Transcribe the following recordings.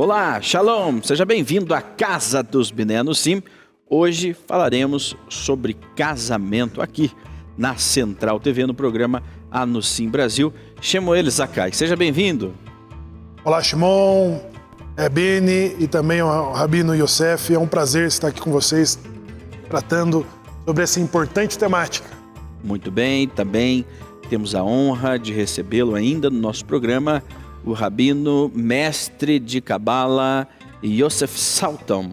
Olá, Shalom, seja bem-vindo à Casa dos Bnei Anussim. Hoje falaremos sobre casamento aqui na Central TV, no programa Anussim Brasil. Shemuel Zakai, seja bem-vindo. Olá, Shimon, Beni e também o Rabino Yosef. É um prazer estar aqui com vocês tratando sobre essa importante temática. Muito bem, também temos a honra de recebê-lo ainda no nosso programa, o Rabino, mestre de Cabala, Yosef Salton.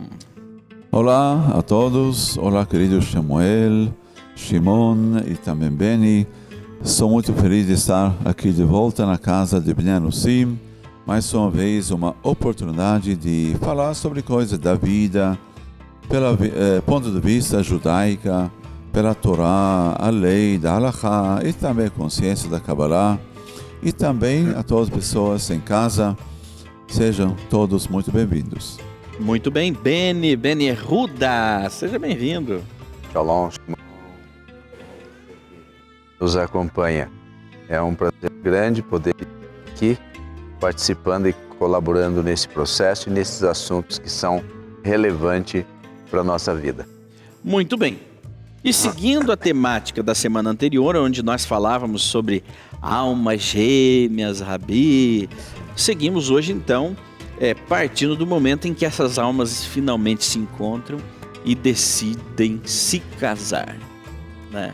Olá a todos, olá querido Shemuel, Shimon e também Beni. Sou muito feliz de estar aqui de volta na Casa de Bnei Anussim. Mais uma vez uma oportunidade de falar sobre coisas da vida, pelo ponto de vista judaica, pela Torá, a lei da Halachá e também a consciência da Kabbalah. E também a todas as pessoas em casa, sejam todos muito bem-vindos. Muito bem, Beni Ruda, seja bem-vindo. Shalom, nos acompanha. É um prazer grande poder estar aqui participando e colaborando nesse processo e nesses assuntos que são relevantes para a nossa vida. Muito bem. E seguindo a temática da semana anterior, onde nós falávamos sobre almas gêmeas, Rabi, seguimos hoje então, partindo do momento em que essas almas finalmente se encontram e decidem se casar, né?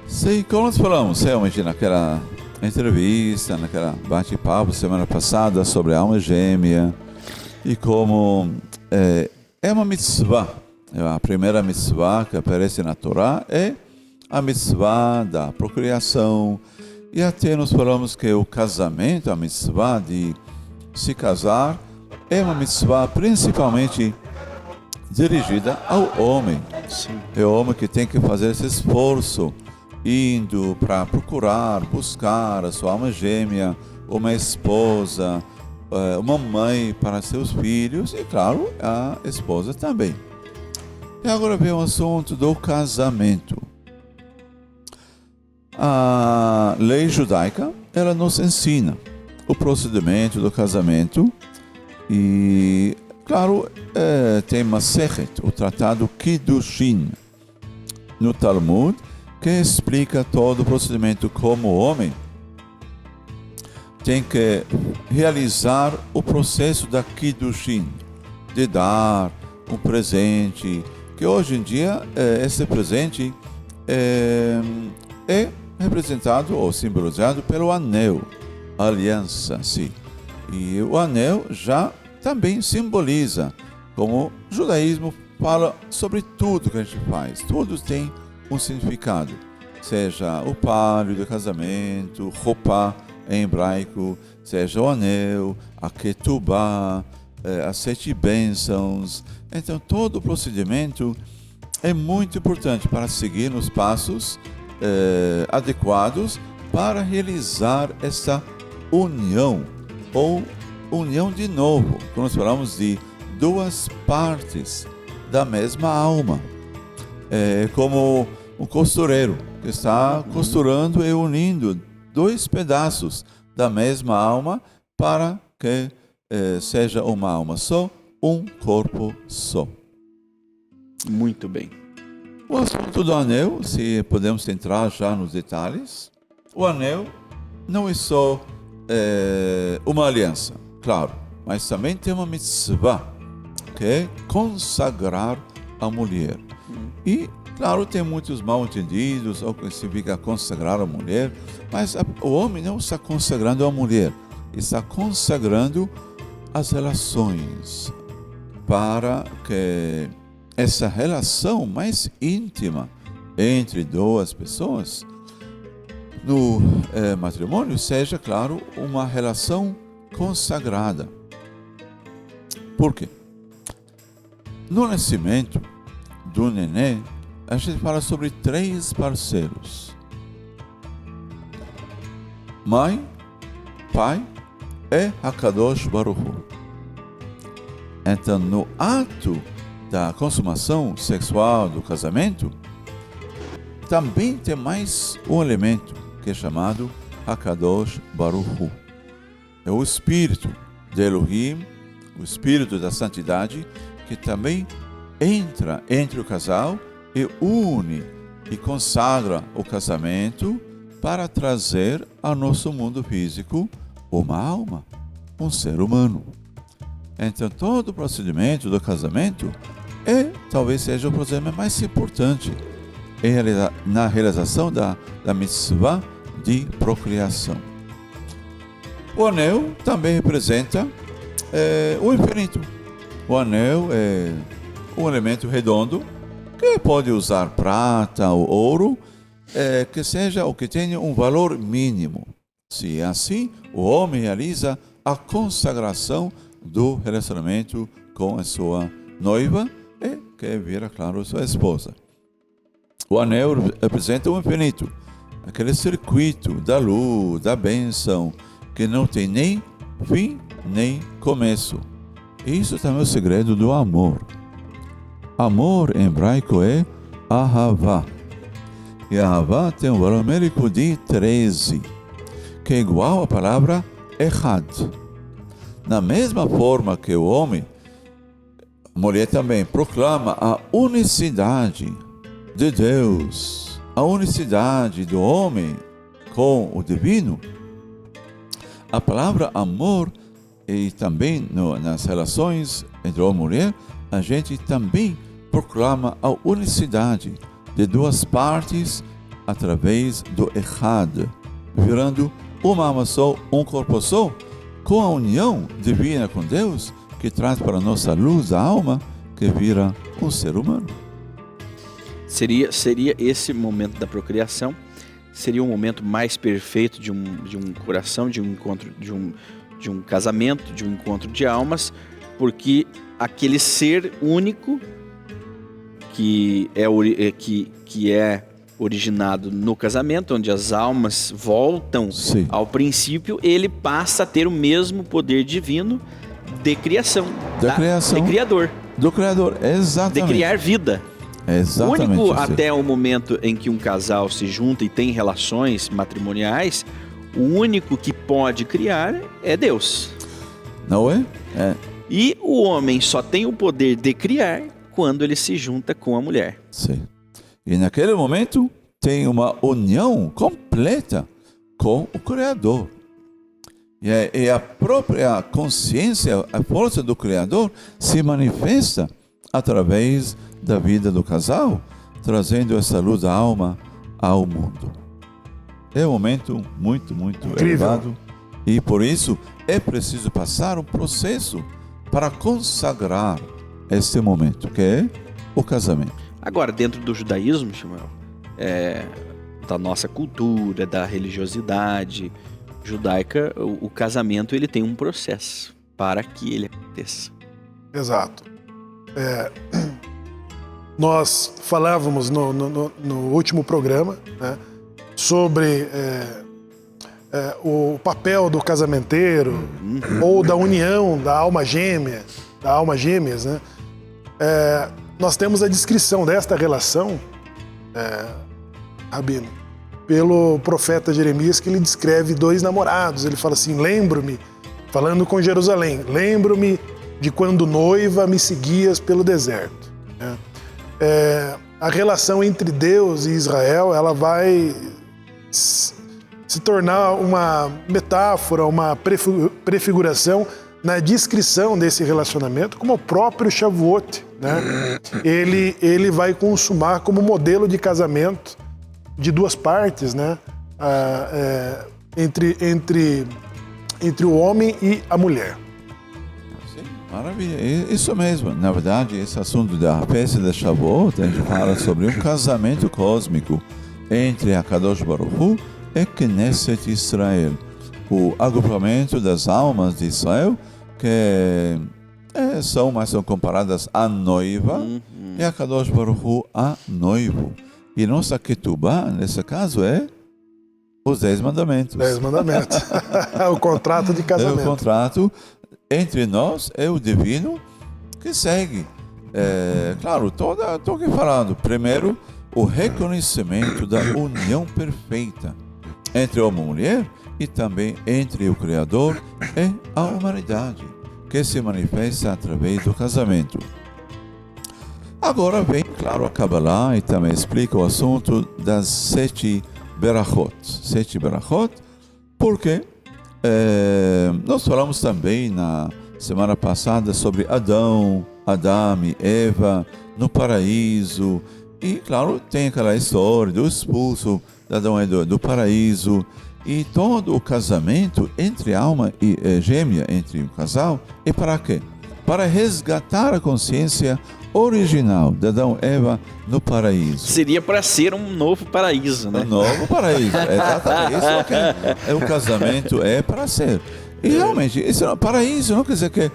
Sim, como nós falamos realmente naquela entrevista, naquela bate-papo semana passada sobre a alma gêmea e como é uma mitzvah. A primeira mitzvah que aparece na Torá é a mitzvah da procriação. E até nós falamos que o casamento, a mitzvah de se casar, é uma mitzvah principalmente dirigida ao homem. Sim. É o homem que tem que fazer esse esforço, indo para procurar, buscar a sua alma gêmea, uma esposa, uma mãe para seus filhos e, claro, a esposa também. E agora vem o assunto do casamento. A lei judaica, ela nos ensina o procedimento do casamento e, claro, tem Masechet, o tratado Kiddushin, no Talmud, que explica todo o procedimento como o homem tem que realizar o processo da Kiddushin, de dar um presente, que hoje em dia esse presente é representado ou simbolizado pelo anel, a aliança, sim. E o anel já também simboliza, como o judaísmo fala sobre tudo que a gente faz, tudo tem um significado, seja o palio do casamento, roupa em hebraico, seja o anel, a ketubá, as 7 bênçãos. Então todo o procedimento é muito importante para seguir nos passos adequados para realizar essa união, ou união de novo, quando nós falamos de duas partes da mesma alma. É como um costureiro que está costurando e unindo 2 pedaços da mesma alma para que seja uma alma só, um corpo só. Muito bem. O assunto do anel, se podemos entrar já nos detalhes, o anel não é só uma aliança, claro, mas também tem uma mitzvah, que é consagrar a mulher. E, claro, tem muitos mal-entendidos, ou que significa consagrar a mulher, mas o homem não está consagrando a mulher, está consagrando as relações, para que essa relação mais íntima entre 2 pessoas no matrimônio seja, claro, uma relação consagrada. Por quê? No nascimento do neném, a gente fala sobre 3 parceiros: mãe, pai e Hakadosh Baruch Hu. Então, no ato da consumação sexual do casamento, também tem mais um elemento que é chamado Hakadosh Baruch Hu. É o Espírito de Elohim, o Espírito da Santidade, que também entra entre o casal e une e consagra o casamento para trazer ao nosso mundo físico uma alma, um ser humano. Então, todo o procedimento do casamento talvez seja o procedimento mais importante na realização da mitzvah de procriação. O anel também representa o infinito. O anel é um elemento redondo que pode usar prata ou ouro, que seja o que tenha um valor mínimo. Se é assim, o homem realiza a consagração do relacionamento com a sua noiva e que vira, claro, sua esposa. O anel representa o infinito, aquele circuito da luz, da bênção, que não tem nem fim nem começo. Isso também é o segredo do amor. Amor em hebraico é ahavá. E ahavá tem um valor numérico de 13, que é igual à palavra echad. Na mesma forma que o homem, a mulher também proclama a unicidade de Deus, a unicidade do homem com o divino. A palavra amor, e também nas relações entre homem e mulher, a gente também proclama a unicidade de duas partes através do echad, virando uma alma só, um corpo só, com a união divina com Deus, que traz para a nossa luz a alma, que vira um ser humano. Seria esse momento da procriação, seria o momento mais perfeito de um coração, de um encontro, de um casamento, de um encontro de almas, porque aquele ser único que é originado no casamento, onde as almas voltam ao princípio, ele passa a ter o mesmo poder divino de criação, de criador. Do Criador, exatamente. De criar vida. Exatamente. O único, até o momento em que um casal se junta e tem relações matrimoniais, o único que pode criar é Deus. Não é? E o homem só tem o poder de criar quando ele se junta com a mulher. Sim. E naquele momento tem uma união completa com o Criador. E a própria consciência, a força do Criador se manifesta através da vida do casal, trazendo essa luz da alma ao mundo. É um momento muito, muito incrível, elevado, e por isso é preciso passar um processo para consagrar esse momento, que é o casamento. Agora, dentro do judaísmo, Samuel, da nossa cultura, da religiosidade judaica, o casamento ele tem um processo para que ele aconteça. Exato. Nós falávamos no último programa, né, sobre o papel do casamenteiro ou da união da alma gêmea, gêmeas, né? Nós temos a descrição desta relação, Rabino, pelo profeta Jeremias, que ele descreve dois namorados. Ele fala assim: lembro-me, falando com Jerusalém, lembro-me de quando noiva me seguias pelo deserto. A relação entre Deus e Israel, ela vai se tornar uma metáfora, uma prefiguração na descrição desse relacionamento, como o próprio Shavuot, né? Ele vai consumar como modelo de casamento de duas partes, né? Entre o homem e a mulher. Sim, maravilha, isso mesmo. Na verdade, esse assunto da festa de Shavuot, a gente fala sobre um casamento cósmico entre a Kadosh Baruch Hu e Knesset Israel, o agrupamento das almas de Israel, que são comparadas à noiva, e a Kadosh Baruch Hu a noivo. E nossa ketubá, nesse caso, é os 10 mandamentos. 10 mandamentos. O contrato de casamento. É o contrato entre nós e o divino que segue. Claro, estou aqui falando. Primeiro, o reconhecimento da união perfeita entre homem e mulher, e também entre o Criador e a humanidade. que se manifesta através do casamento. Agora vem, claro, a Kabbalah e também explica o assunto das 7 berachot. 7 berachot, porque nós falamos também na semana passada sobre Adão e Eva no paraíso. E, claro, tem aquela história do expulso de Adão do paraíso. E todo o casamento entre alma e gêmea, entre o casal, é para quê? Para resgatar a consciência original de Adão e Eva no paraíso. Seria para ser um novo paraíso, né? Um novo paraíso, exatamente. Isso é o que o casamento é para ser. E realmente, paraíso não quer dizer que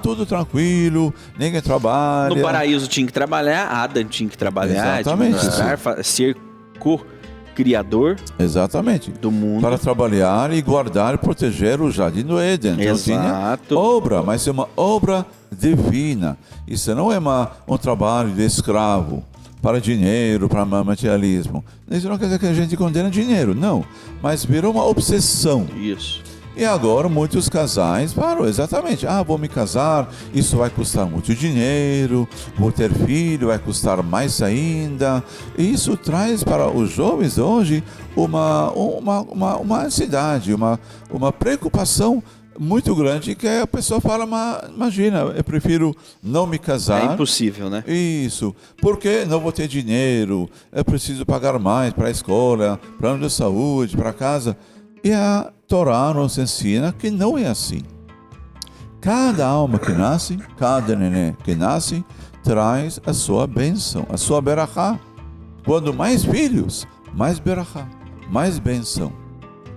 tudo tranquilo, ninguém trabalha. No paraíso tinha que trabalhar, Adam tinha que trabalhar, exatamente, ser co-criador, exatamente, do mundo. Para trabalhar e guardar e proteger o jardim do Éden. Então, exato. Tinha obra, mas é uma obra divina. Isso não é um trabalho de escravo para dinheiro, para materialismo. Isso não quer dizer que a gente condena dinheiro, não. Mas virou uma obsessão. Isso. E agora muitos casais param exatamente. Vou me casar, isso vai custar muito dinheiro, vou ter filho, vai custar mais ainda. E isso traz para os jovens hoje uma ansiedade, uma preocupação muito grande, que a pessoa fala, imagina, eu prefiro não me casar. É impossível, né? Isso, porque não vou ter dinheiro, eu preciso pagar mais para a escola, plano de saúde, para casa. E a Torá nos ensina que não é assim. Cada alma que nasce, cada neném que nasce, traz a sua bênção, a sua berachá. Quando mais filhos, mais berachá, mais bênção.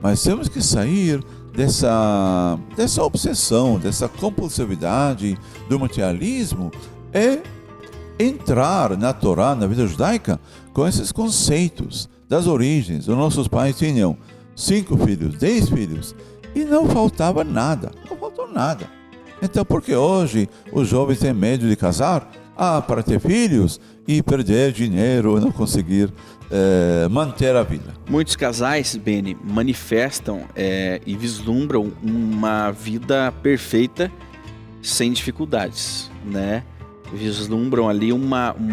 Mas temos que sair dessa obsessão, dessa compulsividade do materialismo e entrar na Torá, na vida judaica, com esses conceitos das origens. Os nossos pais tinham 5 filhos, 10 filhos, e não faltava nada, não faltou nada. Então, por que hoje os jovens têm medo de casar? Para ter filhos e perder dinheiro e não conseguir manter a vida. Muitos casais, Beni, manifestam e vislumbram uma vida perfeita sem dificuldades, né? Vislumbram ali uma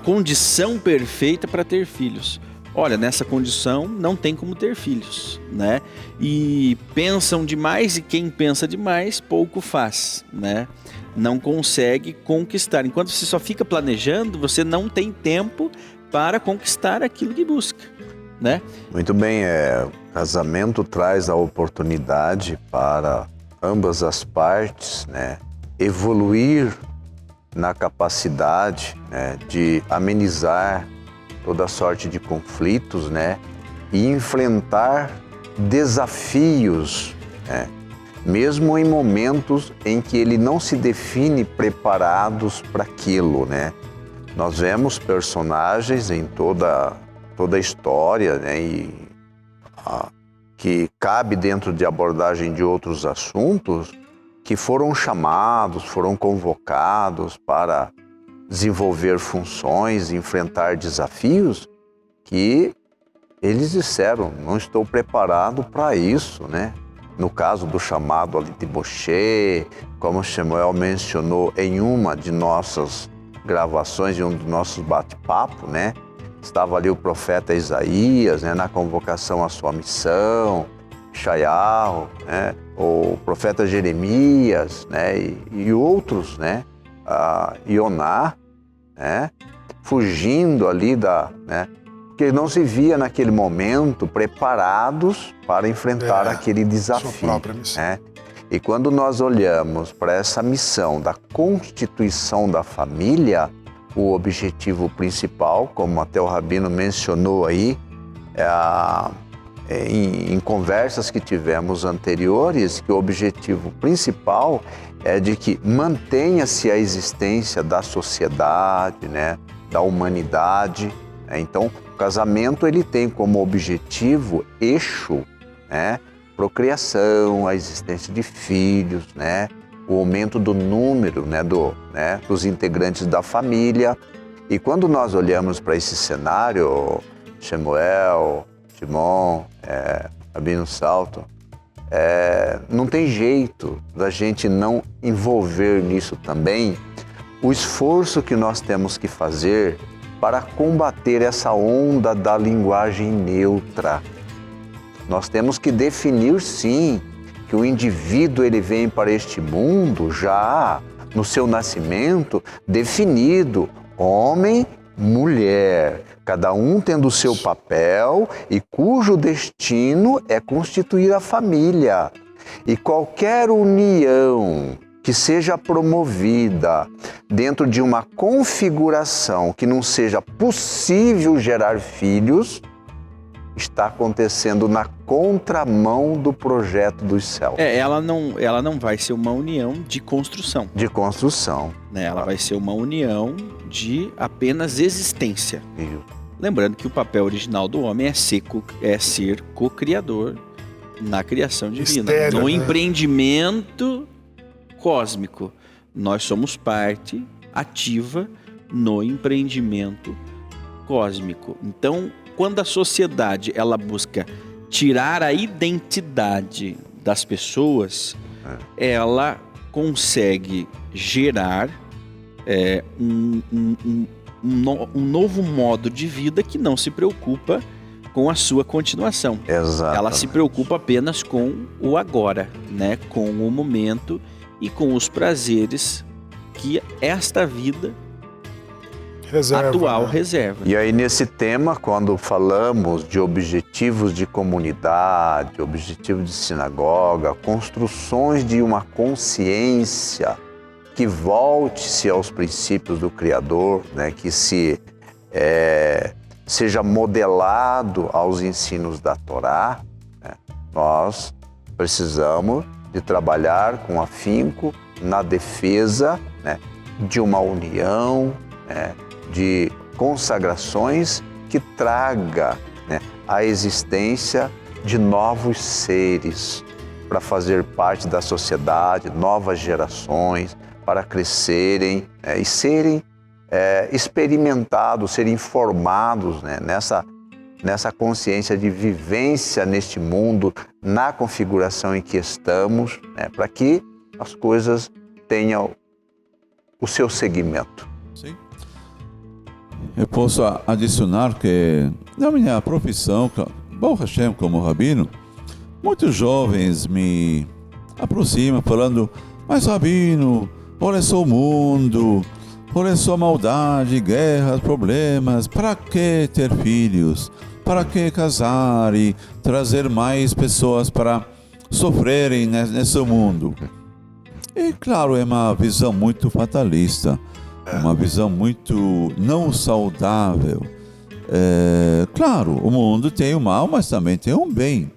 condição perfeita para ter filhos. Olha, nessa condição não tem como ter filhos, né? E pensam demais, e quem pensa demais pouco faz, né? Não consegue conquistar. Enquanto você só fica planejando, você não tem tempo para conquistar aquilo que busca, né? Muito bem, o casamento traz a oportunidade para ambas as partes, né, evoluir na capacidade, né, de amenizar toda sorte de conflitos, né, e enfrentar desafios, né, mesmo em momentos em que ele não se define preparados para aquilo, né. Nós vemos personagens em toda a história, né, que cabe dentro de abordagem de outros assuntos, que foram chamados, foram convocados para desenvolver funções, enfrentar desafios, que eles disseram, não estou preparado para isso, né? No caso do chamado ali de Moshe, como Samuel mencionou em uma de nossas gravações, em um dos nossos bate-papo, né? Estava ali o profeta Isaías, né, na convocação à sua missão, Shayahu, né, o profeta Jeremias, né, e outros, né, Ioná, né, fugindo ali né, porque não se via naquele momento preparados para enfrentar aquele desafio. Sua própria missão. Né? E quando nós olhamos para essa missão da constituição da família, o objetivo principal, como até o Rabino mencionou aí, em conversas que tivemos anteriores, que o objetivo principal é de que mantenha-se a existência da sociedade, né, da humanidade. Né? Então, o casamento ele tem como objetivo, eixo, né, procriação, a existência de filhos, né, o aumento do número, né, dos integrantes da família. E quando nós olhamos para esse cenário, Samuel, Shimon, Rabino Salto, não tem jeito da gente não envolver nisso também o esforço que nós temos que fazer para combater essa onda da linguagem neutra. Nós temos que definir, sim, que o indivíduo ele vem para este mundo já no seu nascimento definido, homem, mulher, cada um tendo o seu papel e cujo destino é constituir a família. E qualquer união que seja promovida dentro de uma configuração que não seja possível gerar filhos, está acontecendo na contramão do projeto dos céus. Ela não vai ser uma união de construção. De construção. Né? Ela vai ser uma união de apenas existência. Isso. Lembrando que o papel original do homem é ser co-criador na criação divina. Mistério, no né? empreendimento cósmico. Nós somos parte ativa no empreendimento cósmico. Então, quando a sociedade ela busca tirar a identidade das pessoas, ela consegue gerar um novo modo de vida que não se preocupa com a sua continuação. Exatamente. Ela se preocupa apenas com o agora, né? Com o momento e com os prazeres que esta vida atual reserva. E aí nesse tema, quando falamos de objetivos de comunidade, objetivos de sinagoga, construções de uma consciência que volte-se aos princípios do Criador, né, que seja modelado aos ensinos da Torá, né, nós precisamos de trabalhar com afinco na defesa, né, de uma união, né, de consagrações que traga, né, a existência de novos seres para fazer parte da sociedade, novas gerações, para crescerem, né, e serem experimentados, serem formados, né, nessa consciência de vivência neste mundo, na configuração em que estamos, né, para que as coisas tenham o seu segmento. Sim. Eu posso adicionar que na minha profissão, Baruch Hashem, como rabino, muitos jovens me aproximam falando: mas rabino, olha só o mundo, olha só a maldade, guerras, problemas, para que ter filhos? Para que casar e trazer mais pessoas para sofrerem nesse mundo? E claro, é uma visão muito fatalista, uma visão muito não saudável. Claro, o mundo tem o mal, mas também tem o bem.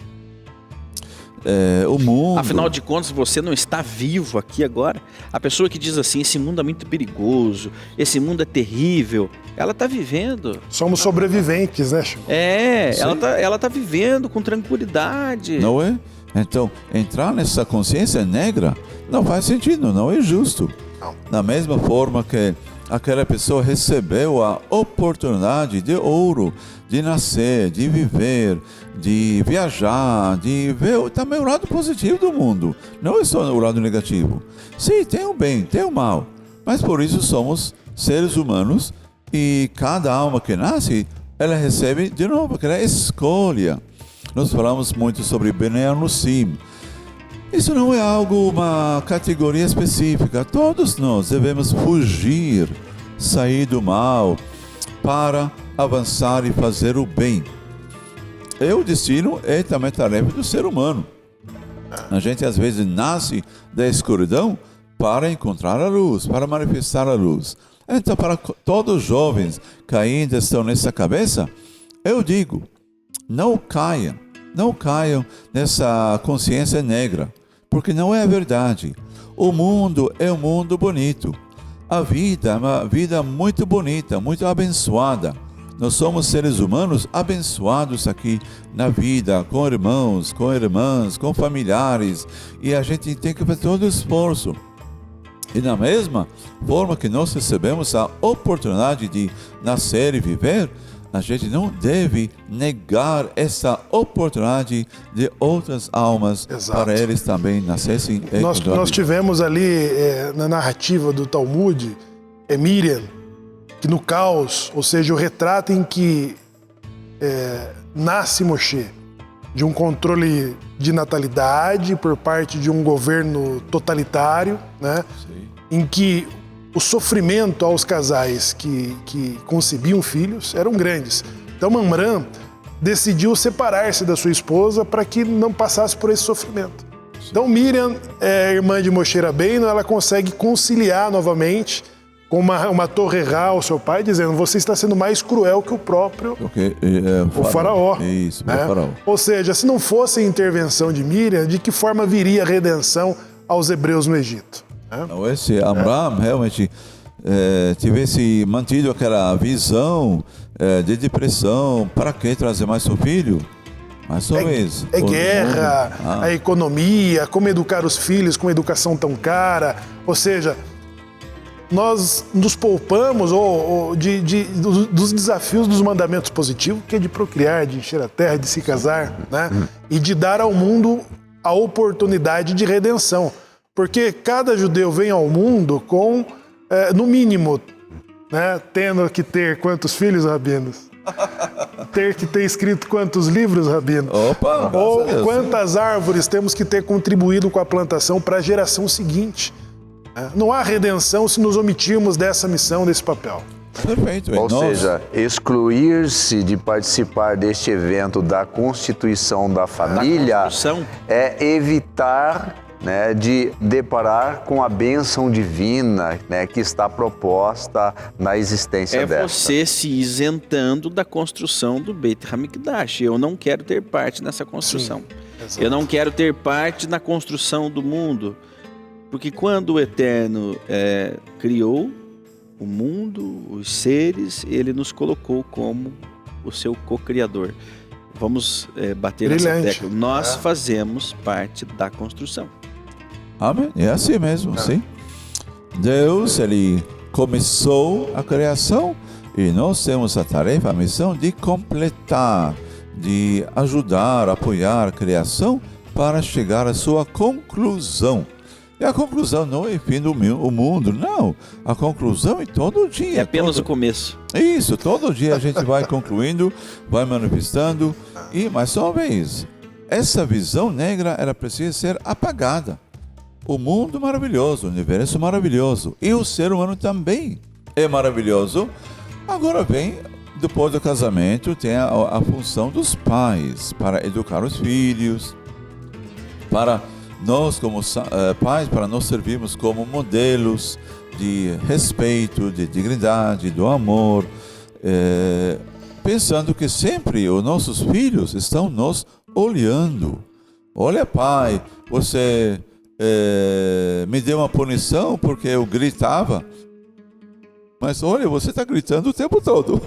O mundo... Afinal de contas, você não está vivo aqui agora. A pessoa que diz assim: esse mundo é muito perigoso, esse mundo é terrível, ela está vivendo. Somos sobreviventes, né, Chico? Ela está vivendo com tranquilidade. Não é? Então, entrar nessa consciência negra não faz sentido, não é justo. Não. Da mesma forma que aquela pessoa recebeu a oportunidade de ouro, de nascer, de viver, de viajar, de ver também o lado positivo do mundo, não é só o lado negativo. Sim, tem o bem, tem o mal, mas por isso somos seres humanos e cada alma que nasce, ela recebe de novo aquela escolha. Nós falamos muito sobre Bnei Anusim. Isso não é uma categoria específica. Todos nós devemos fugir, sair do mal para avançar e fazer o bem. O destino é também tarefa do ser humano. A gente às vezes nasce da escuridão para encontrar a luz, para manifestar a luz. Então, para todos os jovens que ainda estão nessa cabeça, eu digo: não caiam nessa consciência negra, porque não é a verdade. O mundo é um mundo bonito. A vida é uma vida muito bonita, muito abençoada. Nós somos seres humanos abençoados aqui na vida, com irmãos, com irmãs, com familiares, e a gente tem que fazer todo o esforço. E da mesma forma que nós recebemos a oportunidade de nascer e viver, a gente não deve negar essa oportunidade de outras almas. Exato. Para eles também nascessem. Nós tivemos ali na narrativa do Talmud, Miriam, que no caos, ou seja, o retrato em que nasce Moshe, de um controle de natalidade por parte de um governo totalitário, né? Em que o sofrimento aos casais que concebiam filhos eram grandes. Então Mamrã decidiu separar-se da sua esposa para que não passasse por esse sofrimento. Então Miriam, irmã de Moshe Rabbeinu, ela consegue conciliar novamente com uma torrerá ao seu pai, dizendo: você está sendo mais cruel que o próprio o faraó. Isso, né? o faraó. Ou seja, se não fosse a intervenção de Miriam, de que forma viria a redenção aos hebreus no Egito? Né? Esse Amram realmente tivesse mantido aquela visão de depressão, para que trazer mais seu filho? Mais uma vez. Guerra, a economia, como educar os filhos com educação tão cara. Ou seja, nós nos poupamos dos desafios dos mandamentos positivos, que é de procriar, de encher a terra, de se casar, né? E de dar ao mundo a oportunidade de redenção. Porque cada judeu vem ao mundo com, no mínimo, né, tendo que ter quantos filhos, rabinos? Ter que ter escrito quantos livros, rabino? Opa! Ou quantas árvores temos que ter contribuído com a plantação para a geração seguinte? Não há redenção se nos omitirmos dessa missão, desse papel. Perfeito. Ou seja, excluir-se de participar deste evento da constituição da família é evitar, né, de deparar com a bênção divina, né, que está proposta na existência dessa. É você se isentando da construção do Beit HaMikdash. Eu não quero ter parte nessa construção. Sim, eu não quero ter parte na construção do mundo. Porque quando o Eterno criou o mundo, os seres, ele nos colocou como o seu co-criador. Vamos bater nessa tecla. Nós fazemos parte da construção. Amém. É assim mesmo, sim. Deus, ele começou a criação e nós temos a tarefa, a missão de completar, de ajudar, apoiar a criação para chegar à sua conclusão. E a conclusão não é o fim do mundo, não. A conclusão é todo dia. É apenas o começo. Isso, todo dia a gente vai concluindo, vai manifestando. E, mais uma vez, essa visão negra, ela precisa ser apagada. O mundo maravilhoso, o universo maravilhoso. E o ser humano também é maravilhoso. Agora vem, depois do casamento, tem a função dos pais para educar os filhos, para nós como pais, para nós servirmos como modelos de respeito, de dignidade, do amor, pensando que sempre os nossos filhos estão nos olhando. Olha, pai, você me deu uma punição porque eu gritava, mas olha, você está gritando o tempo todo.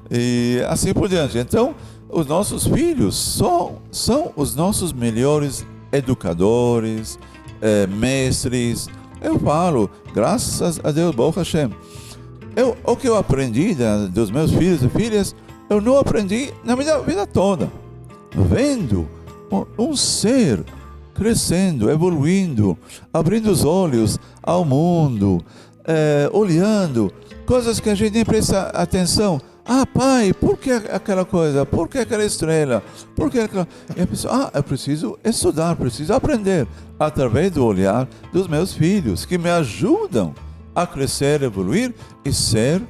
E assim por diante. Então, os nossos filhos são os nossos melhores educadores, mestres. Eu falo, graças a Deus, Baruch Hashem. O que eu aprendi dos meus filhos e filhas, eu não aprendi na minha vida toda. Vendo um ser crescendo, evoluindo, abrindo os olhos ao mundo, olhando coisas que a gente nem presta atenção. Ah, pai, por que aquela coisa? Por que aquela estrela? Por que aquela... E a pessoa, eu preciso estudar, preciso aprender através do olhar dos meus filhos, que me ajudam a crescer, evoluir e ser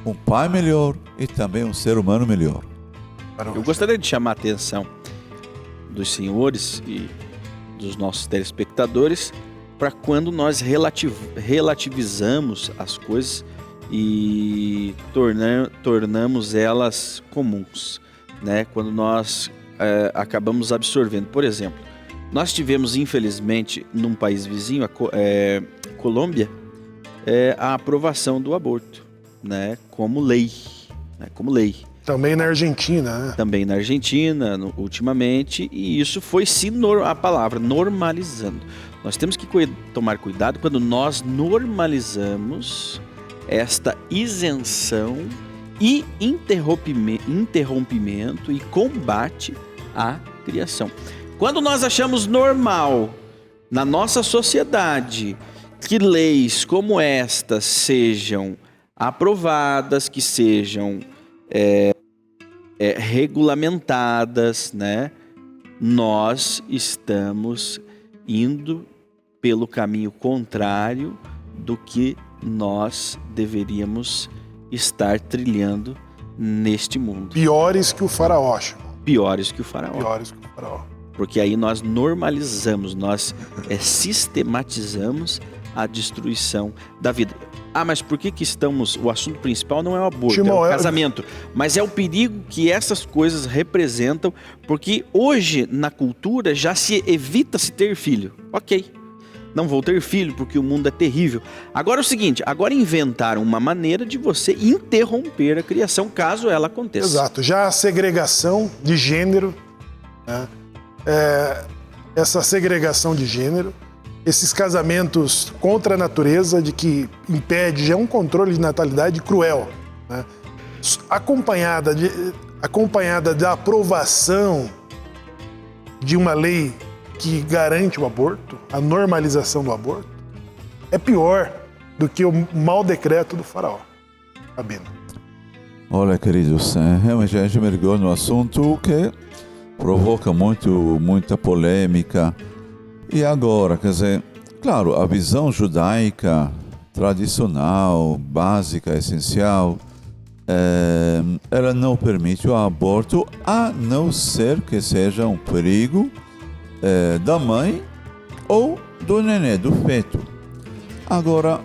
um pai melhor e também um ser humano melhor. Eu gostaria de chamar a atenção dos senhores e dos nossos telespectadores para quando nós relativizamos as coisas e tornamos elas comuns, né? Quando nós acabamos absorvendo. Por exemplo, nós tivemos, infelizmente, num país vizinho, Colômbia, a aprovação do aborto, né? Como lei. Também na Argentina, né? Também na Argentina, ultimamente, e isso foi a palavra, normalizando. Nós temos que tomar cuidado quando nós normalizamos esta isenção e interrompimento e combate à criação. Quando nós achamos normal na nossa sociedade que leis como estas sejam aprovadas, que sejam regulamentadas, né? Nós estamos indo pelo caminho contrário do que nós deveríamos estar trilhando neste mundo. Piores que o faraó. Piores que o faraó. Piores que o faraó. Porque aí nós normalizamos, nós sistematizamos a destruição da vida. Ah, mas por que estamos... O assunto principal não é o aborto, Timão, é o casamento. Mas é o perigo que essas coisas representam, porque hoje, na cultura, já se evita-se ter filho. Ok, não vou ter filho porque o mundo é terrível. Agora é o seguinte, agora inventaram uma maneira de você interromper a criação, caso ela aconteça. Exato, já a segregação de gênero, né? Essa segregação de gênero, esses casamentos contra a natureza, de que impede, já é um controle de natalidade cruel, né? Acompanhada da aprovação de uma lei que garante o aborto, a normalização do aborto, é pior do que o mau decreto do faraó. Rabino. Olha, queridos, realmente a gente mergulhou no assunto que provoca muita polêmica. E agora, quer dizer, claro, a visão judaica tradicional, básica, essencial, ela não permite o aborto, a não ser que seja um perigo da mãe ou do nenê, do feto. Agora,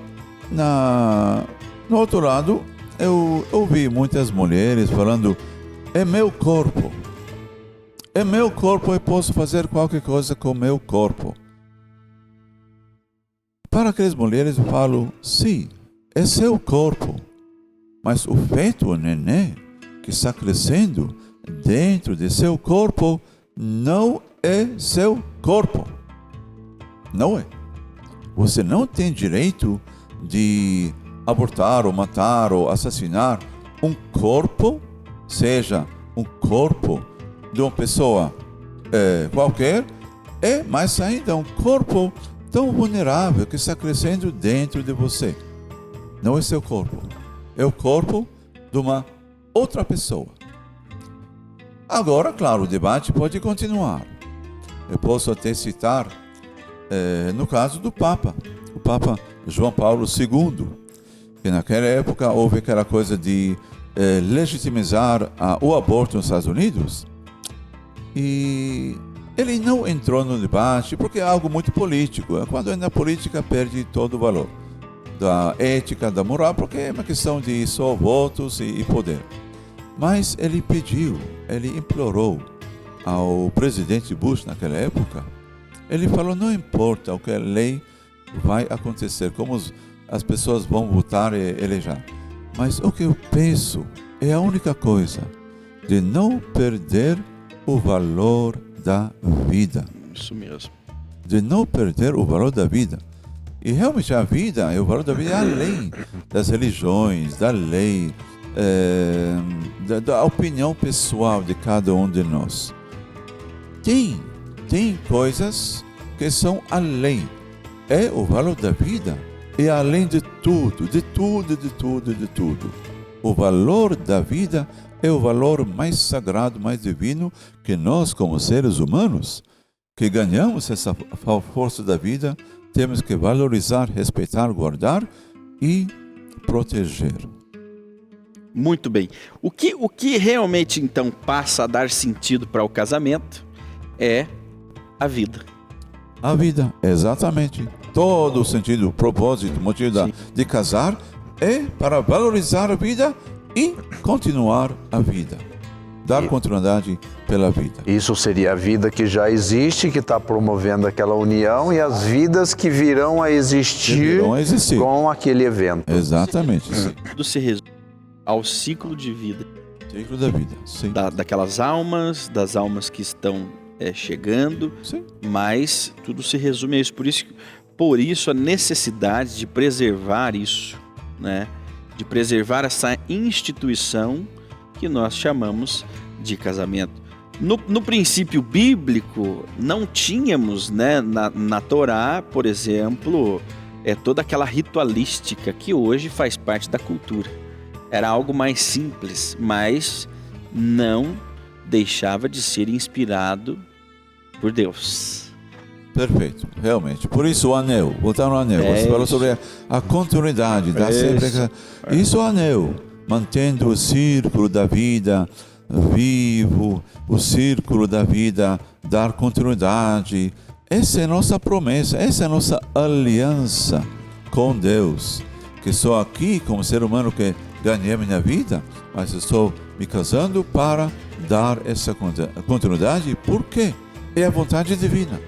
no outro lado, eu ouvi muitas mulheres falando: é meu corpo. É meu corpo, eu posso fazer qualquer coisa com o meu corpo. Para aquelas mulheres eu falo: sim, é seu corpo. Mas o feto, o nenê, que está crescendo dentro de seu corpo, não é seu corpo. Não é. Você não tem direito de abortar ou matar ou assassinar um corpo, seja um corpo de uma pessoa qualquer, mas ainda um corpo tão vulnerável que está crescendo dentro de você. Não é seu corpo, é o corpo de uma outra pessoa. Agora, claro, o debate pode continuar. Eu posso até citar, no caso do Papa, o Papa João Paulo II, que naquela época houve aquela coisa de legitimizar o aborto nos Estados Unidos. E ele não entrou no debate porque é algo muito político. Quando é na política, perde todo o valor da ética, da moral, porque é uma questão de só votos e poder. Mas ele pediu, ele implorou ao presidente Bush naquela época. Ele falou: não importa o que a lei vai acontecer, como as pessoas vão votar e eleger, mas o que eu penso é a única coisa, de não perder o valor da vida. Isso mesmo. De não perder o valor da vida. E realmente a vida, o valor da vida é além das religiões, da lei, da opinião pessoal de cada um de nós. Tem coisas que são além. É o valor da vida. É além de tudo, de tudo, de tudo, de tudo. O valor da vida é o valor mais sagrado, mais divino que nós, como seres humanos, que ganhamos essa força da vida, temos que valorizar, respeitar, guardar e proteger. Muito bem. O que realmente, então, passa a dar sentido para o casamento é a vida. A vida, exatamente. Todo o sentido, o propósito, o motivo de casar é para valorizar a vida e continuar a vida. Dar continuidade pela vida. Isso seria a vida que já existe, que está promovendo aquela união, e as vidas que virão a existir com aquele evento. Exatamente. Sim. Tudo se resume ao ciclo de vida. Ciclo da vida, sim. Daquelas almas, das almas que estão chegando, sim. Mas tudo se resume a isso. Por isso a necessidade de preservar isso, né? de preservar essa instituição que nós chamamos de casamento. No princípio bíblico, não tínhamos, né, na Torá, por exemplo, toda aquela ritualística que hoje faz parte da cultura. Era algo mais simples, mas não deixava de ser inspirado por Deus. Perfeito, realmente. Por isso o anel, voltar no anel, você falou sobre a continuidade da sempre. Isso é o anel, mantendo o círculo da vida vivo, o círculo da vida, dar continuidade. Essa é a nossa promessa, essa é a nossa aliança com Deus. Que sou aqui como ser humano que ganhei a minha vida, mas estou me casando para dar essa continuidade, porque é a vontade divina.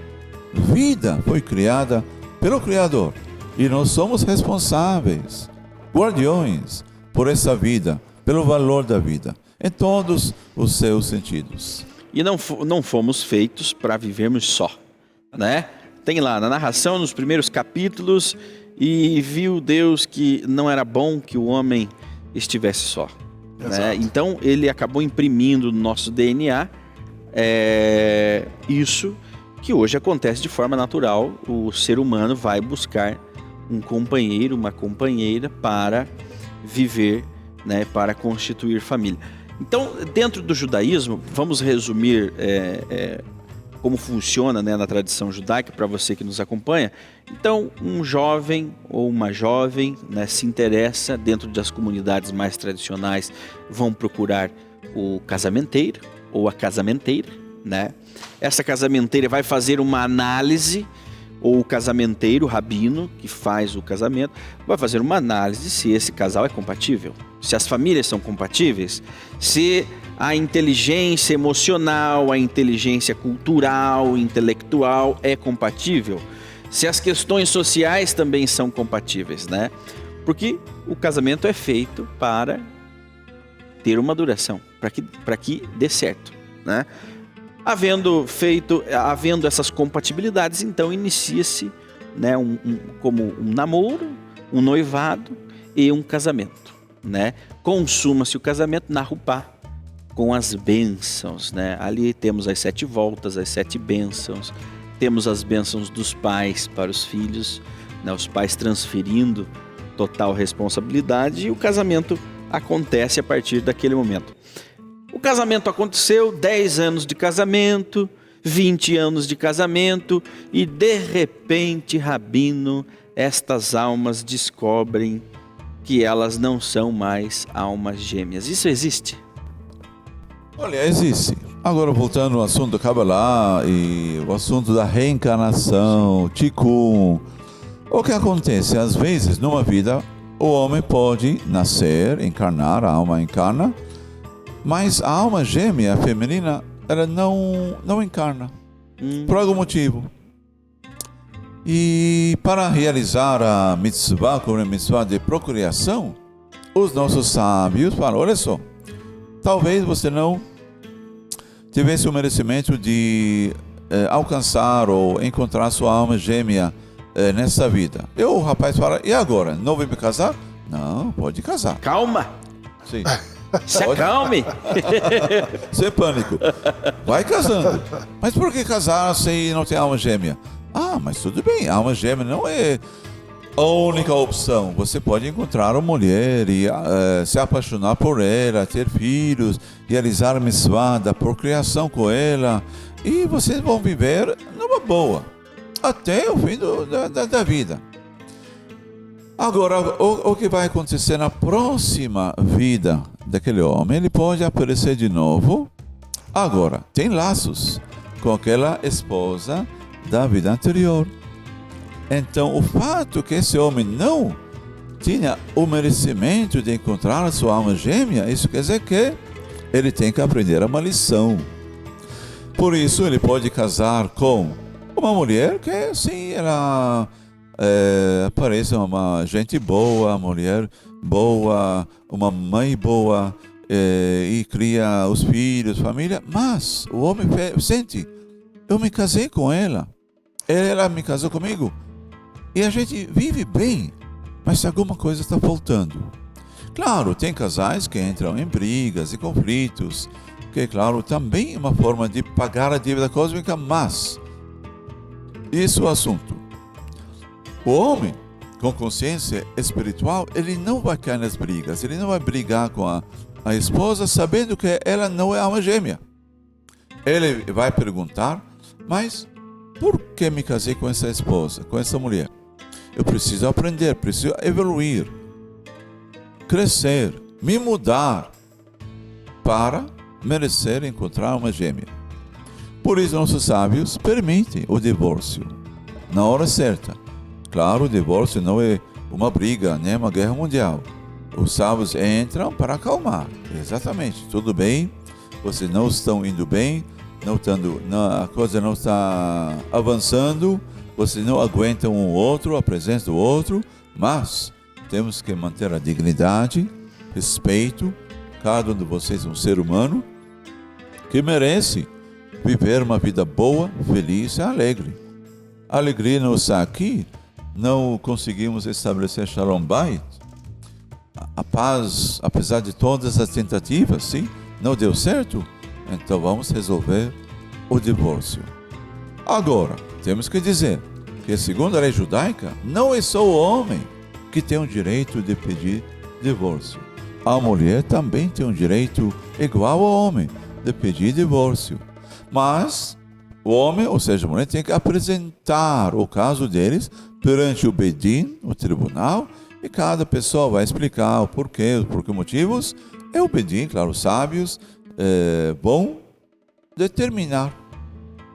Vida foi criada pelo Criador e nós somos responsáveis, guardiões por essa vida, pelo valor da vida, em todos os seus sentidos. E não fomos feitos para vivermos só, né? Tem lá na narração, nos primeiros capítulos, e viu Deus que não era bom que o homem estivesse só. Né? Então ele acabou imprimindo no nosso DNA isso que hoje acontece de forma natural. O ser humano vai buscar um companheiro, uma companheira para viver, né, para constituir família. Então, dentro do judaísmo, vamos resumir como funciona, né, na tradição judaica, para você que nos acompanha. Então, um jovem ou uma jovem, né, se interessa, dentro das comunidades mais tradicionais, vão procurar o casamenteiro ou a casamenteira, né? Essa casamenteira vai fazer uma análise, ou o casamenteiro, o rabino, que faz o casamento, vai fazer uma análise se esse casal é compatível, se as famílias são compatíveis, se a inteligência emocional, a inteligência cultural, intelectual é compatível, se as questões sociais também são compatíveis, né? Porque o casamento é feito para ter uma duração, para que dê certo, né? Havendo essas compatibilidades, então inicia-se, né, como um namoro, um noivado e um casamento, né? Consuma-se o casamento na Rupá, com as bênçãos, né? Ali temos as 7 voltas, as 7 bênçãos, temos as bênçãos dos pais para os filhos, né? Os pais transferindo total responsabilidade, e o casamento acontece a partir daquele momento. O casamento aconteceu, 10 anos de casamento, 20 anos de casamento, e de repente, rabino, estas almas descobrem que elas não são mais almas gêmeas. Isso existe? Olha, existe. Agora, voltando ao assunto do Kabbalah e o assunto da reencarnação, Tikkun, o que acontece? Às vezes, numa vida, o homem pode nascer, encarnar, a alma encarna, mas a alma gêmea, a feminina, ela não encarna, por algum motivo. E para realizar a mitzvah, como a mitzvah de procriação, os nossos sábios falam, olha só, talvez você não tivesse o merecimento de alcançar ou encontrar sua alma gêmea nessa vida. E o rapaz fala, e agora? Não vem me casar? Não, pode casar. Calma! Sim. Se acalme! Sem pânico. Vai casando. Mas por que casar se não tem alma gêmea? Ah, mas tudo bem, a alma gêmea não é a única opção. Você pode encontrar uma mulher e se apaixonar por ela, ter filhos, realizar a mitzvah da procriação com ela, e vocês vão viver numa boa, até o fim da vida. Agora, o que vai acontecer na próxima vida daquele homem? Ele pode aparecer de novo. Agora, tem laços com aquela esposa da vida anterior. Então, o fato que esse homem não tinha o merecimento de encontrar a sua alma gêmea, isso quer dizer que ele tem que aprender uma lição. Por isso, ele pode casar com uma mulher que, sim, ela parece uma gente boa, mulher boa, uma mãe boa, e cria os filhos, família, mas o homem sente, eu me casei com ela me casou comigo, e a gente vive bem, mas alguma coisa está faltando. Claro, tem casais que entram em brigas e conflitos, que é claro também é uma forma de pagar a dívida cósmica, mas isso é o assunto. O homem com consciência espiritual, ele não vai cair nas brigas, ele não vai brigar com a esposa sabendo que ela não é alma gêmea. Ele vai perguntar, mas por que me casei com essa esposa, com essa mulher? Eu preciso aprender, preciso evoluir, crescer, me mudar para merecer encontrar uma gêmea. Por isso nossos sábios permitem o divórcio na hora certa. Claro, o divórcio não é uma briga, nem uma guerra mundial. Os sábios entram para acalmar. Exatamente, tudo bem, vocês não estão indo bem, a coisa não está avançando, vocês não aguentam um outro, a presença do outro, mas temos que manter a dignidade, respeito. Cada um de vocês é um ser humano que merece viver uma vida boa, feliz e alegre. A alegria não está aqui, não conseguimos estabelecer Shalom Bait. A paz, apesar de todas as tentativas, sim, não deu certo, então vamos resolver o divórcio. Agora, temos que dizer que, segundo a lei judaica, não é só o homem que tem o direito de pedir divórcio. A mulher também tem um direito igual ao homem de pedir divórcio. Mas o homem, ou seja, a mulher, tem que apresentar o caso deles perante o Bedin, o tribunal, e cada pessoa vai explicar o porquê, por que motivos. E o Bedin, claro, os sábios vão determinar.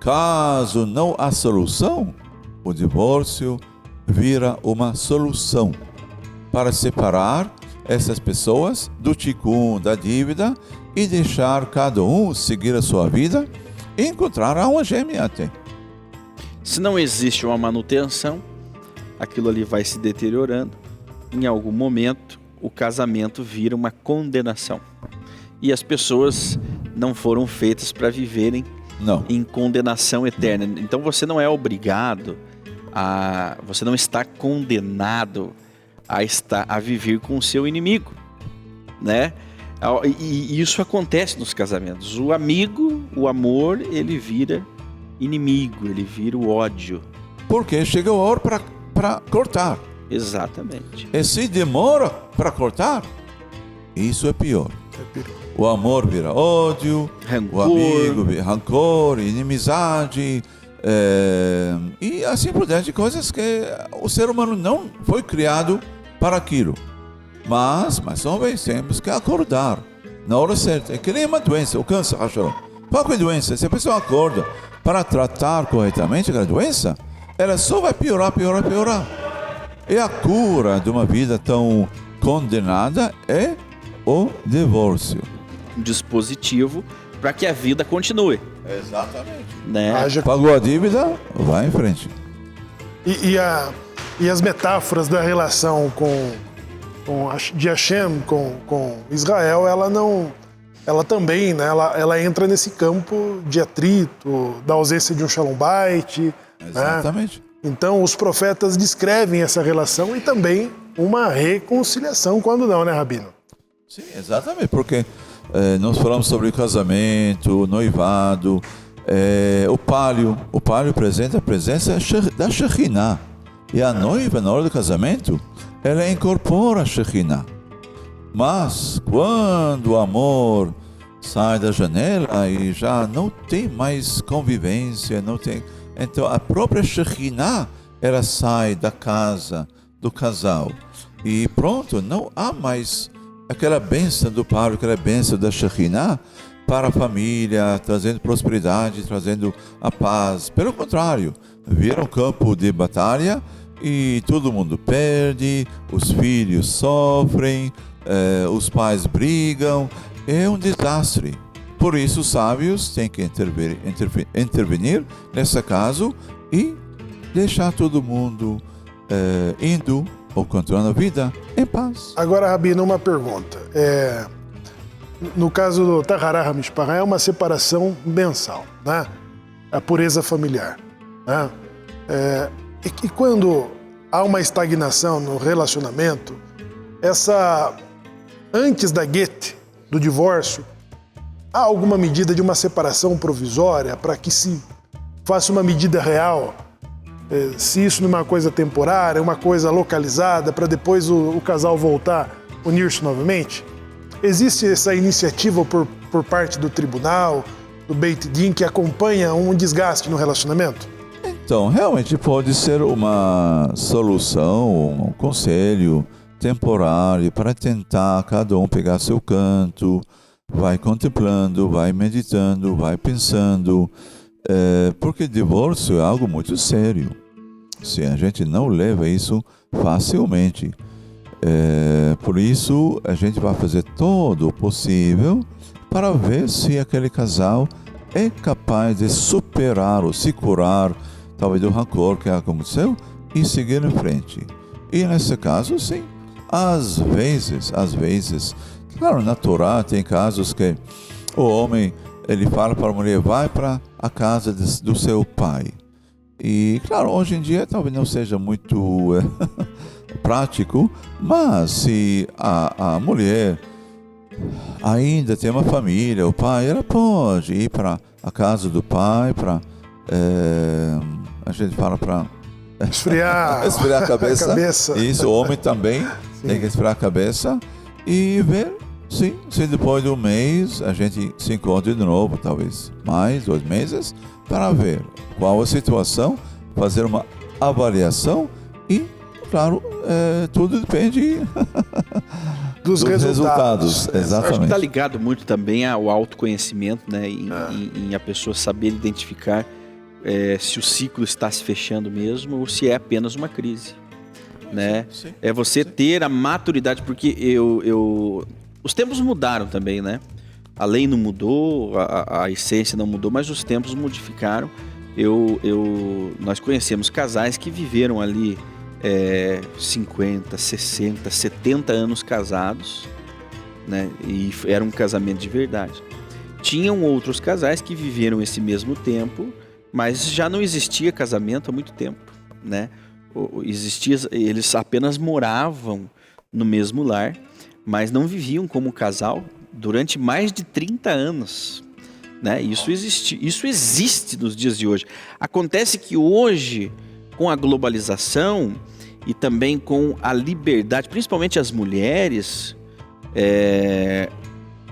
Caso não há solução, o divórcio vira uma solução para separar essas pessoas do tikkun, da dívida, e deixar cada um seguir a sua vida e encontrar a alma gêmea até. Se não existe uma manutenção, aquilo ali vai se deteriorando. Em algum momento, o casamento vira uma condenação. E as pessoas não foram feitas para viverem em condenação eterna. Então você não é obrigado você não está condenado a viver com o seu inimigo, né? E isso acontece nos casamentos. O amigo, o amor, ele vira inimigo, ele vira o ódio. Porque chega a hora para cortar. Exatamente. E se demora para cortar, isso é pior. O amor vira ódio, rancor. O amigo vira rancor, inimizade, e assim por diante, coisas que o ser humano não foi criado para aquilo. Mas talvez temos que acordar na hora certa. É que nem uma doença, o câncer, qualquer doença, se a pessoa acorda para tratar corretamente aquela doença, ela só vai piorar. E a cura de uma vida tão condenada é o divórcio. Um dispositivo para que a vida continue. Exatamente. Né? Pagou a dívida, vai em frente. E as metáforas da relação de Hashem com Israel, ela também, né, ela entra nesse campo de atrito, da ausência de um Shalom Bait. Exatamente. Né? Então, os profetas descrevem essa relação e também uma reconciliação, quando não, né, Rabino? Sim, exatamente, porque nós falamos sobre casamento, noivado, o palio apresenta a presença da Shekhinah. E a noiva, na hora do casamento, ela incorpora a Shekhinah. Mas, quando o amor sai da janela e já não tem mais convivência, então a própria Shekhinah, ela sai da casa, do casal. E pronto, não há mais aquela bênção do palio, aquela bênção da Shekhinah para a família, trazendo prosperidade, trazendo a paz. Pelo contrário, vira um campo de batalha e todo mundo perde, os filhos sofrem, os pais brigam, é um desastre. Por isso, os sábios têm que intervenir nesse caso e deixar todo mundo indo ou continuando a vida em paz. Agora, Rabino, uma pergunta. No caso do Tahará HaMishpachá, é uma separação mensal, né? A pureza familiar. Né? E quando há uma estagnação no relacionamento, antes da Goethe, do divórcio, há alguma medida de uma separação provisória para que se faça uma medida real? Se isso não é uma coisa temporária, uma coisa localizada, para depois o casal voltar a unir-se novamente? Existe essa iniciativa por parte do tribunal, do Beit Din, que acompanha um desgaste no relacionamento? Então, realmente pode ser uma solução, um conselho temporário para tentar cada um pegar seu canto, vai contemplando, vai meditando, vai pensando, porque divórcio é algo muito sério. Se a gente não leva isso facilmente. Por isso, a gente vai fazer todo o possível para ver se aquele casal é capaz de superar ou se curar, talvez, do rancor que aconteceu e seguir em frente. E nesse caso, sim, às vezes, claro, na Torá tem casos que o homem, ele fala para a mulher, vai para a casa do seu pai. E, claro, hoje em dia talvez não seja muito prático, mas se a mulher ainda tem uma família, o pai, ela pode ir para a casa do pai, para, a gente fala para esfriar a cabeça. Isso, o homem também tem que esfriar a cabeça e ver se depois de um mês a gente se encontra de novo, talvez mais 2 meses, para ver qual a situação, fazer uma avaliação e, claro, tudo depende dos resultados. Exatamente. Acho que está ligado muito também ao autoconhecimento, né? Em a pessoa saber identificar se o ciclo está se fechando mesmo ou se é apenas uma crise, né? Sim. É você ter a maturidade, porque os tempos mudaram também, né? A lei não mudou, a essência não mudou, mas os tempos modificaram. Nós conhecemos casais que viveram ali 50, 60, 70 anos casados, né? E era um casamento de verdade. Tinham outros casais que viveram esse mesmo tempo, mas já não existia casamento há muito tempo, né? Eles apenas moravam no mesmo lar, mas não viviam como casal durante mais de 30 anos. Né? Isso existe nos dias de hoje. Acontece que hoje, com a globalização e também com a liberdade, principalmente as mulheres